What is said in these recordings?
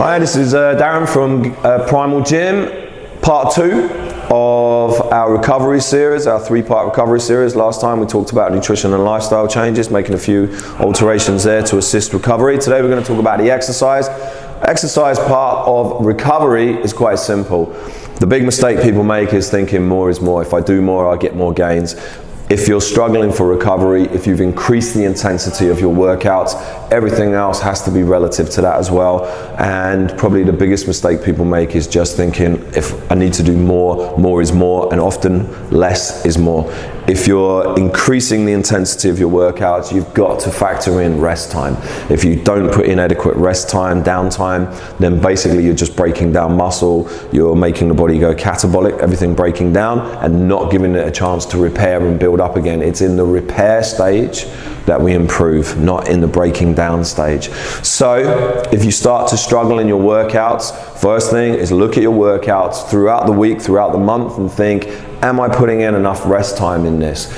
Hi, this is Darren from Primal Gym, part 2 of our recovery series, our 3-part recovery series. Last time we talked about nutrition and lifestyle changes, making a few alterations there to assist recovery. Today we're going to talk about the exercise. Exercise part of recovery is quite simple. The big mistake people make is thinking more is more. If I do more, I'll get more gains. If you're struggling for recovery, if you've increased the intensity of your workouts, everything else has to be relative to that as well. And probably the biggest mistake people make is just thinking, if I need to do more, more is more, and often less is more. If you're increasing the intensity of your workouts, you've got to factor in rest time. If you don't put in adequate rest time, downtime, then basically you're just breaking down muscle, you're making the body go catabolic, everything breaking down, and not giving it a chance to repair and build up again. It's in the repair stage that we improve, not in the breaking down stage. So if you start to struggle in your workouts, first thing is look at your workouts throughout the week, throughout the month, and think, am I putting in enough rest time in this?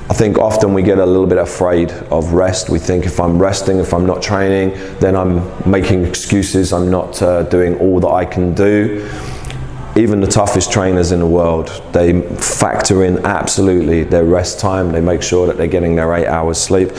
I think often we get a little bit afraid of rest. We think if I'm resting, if I'm not training, then I'm making excuses, I'm not doing all that I can do. Even the toughest trainers in the world, they factor in absolutely their rest time. They make sure that they're getting their 8 hours sleep.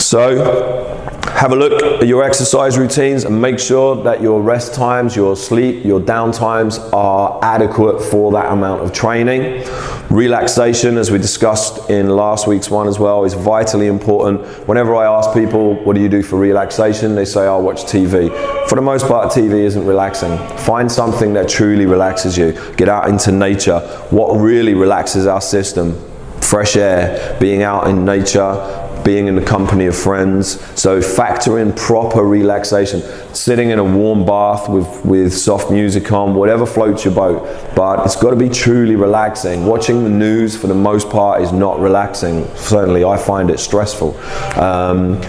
So have a look at your exercise routines and make sure that your rest times, your sleep, your down times are adequate for that amount of training. Relaxation, as we discussed in last week's one as well, is vitally important. Whenever I ask people, what do you do for relaxation? They say, I'll watch TV. For the most part, TV isn't relaxing. Find something that truly relaxes you. Get out into nature. What really relaxes our system? Fresh air, being out in nature, being in the company of friends. So factor in proper relaxation. Sitting in a warm bath with soft music on, whatever floats your boat. But it's got to be truly relaxing. Watching the news for the most part is not relaxing. Certainly I find it stressful.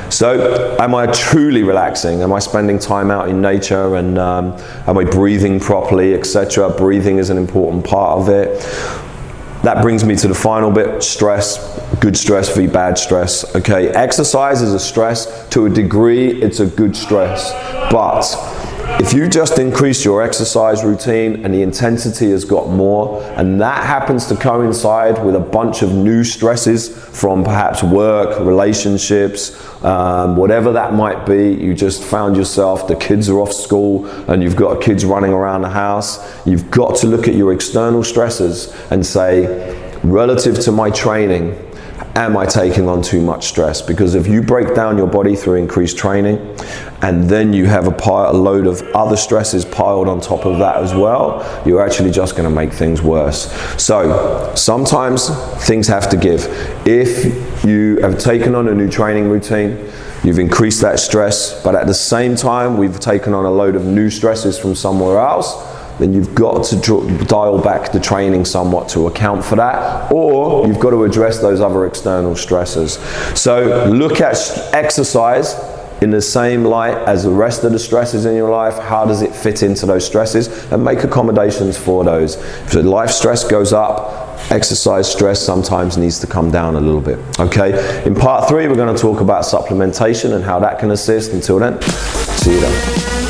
So am I truly relaxing? Am I spending time out in nature, and am I breathing properly, etc.? Breathing is an important part of it. That brings me to the final bit, stress. Good stress v bad stress. Okay, exercise is a stress. To a degree, it's a good stress. But if you just increase your exercise routine and the intensity has got more, and that happens to coincide with a bunch of new stresses from perhaps work, relationships, whatever that might be, you just found yourself, the kids are off school and you've got kids running around the house, you've got to look at your external stresses and say, relative to my training, am I taking on too much stress? Because if you break down your body through increased training, and then you have a load of other stresses piled on top of that as well, you're actually just going to make things worse. So sometimes things have to give. If you have taken on a new training routine, you've increased that stress, but at the same time we've taken on a load of new stresses from somewhere else, then you've got to dial back the training somewhat to account for that, or you've got to address those other external stressors. So look at exercise in the same light as the rest of the stresses in your life. How does it fit into those stresses, and make accommodations for those. If the life stress goes up, exercise stress sometimes needs to come down a little bit. Okay, in part 3 we're going to talk about supplementation and how that can assist. Until then, see you then.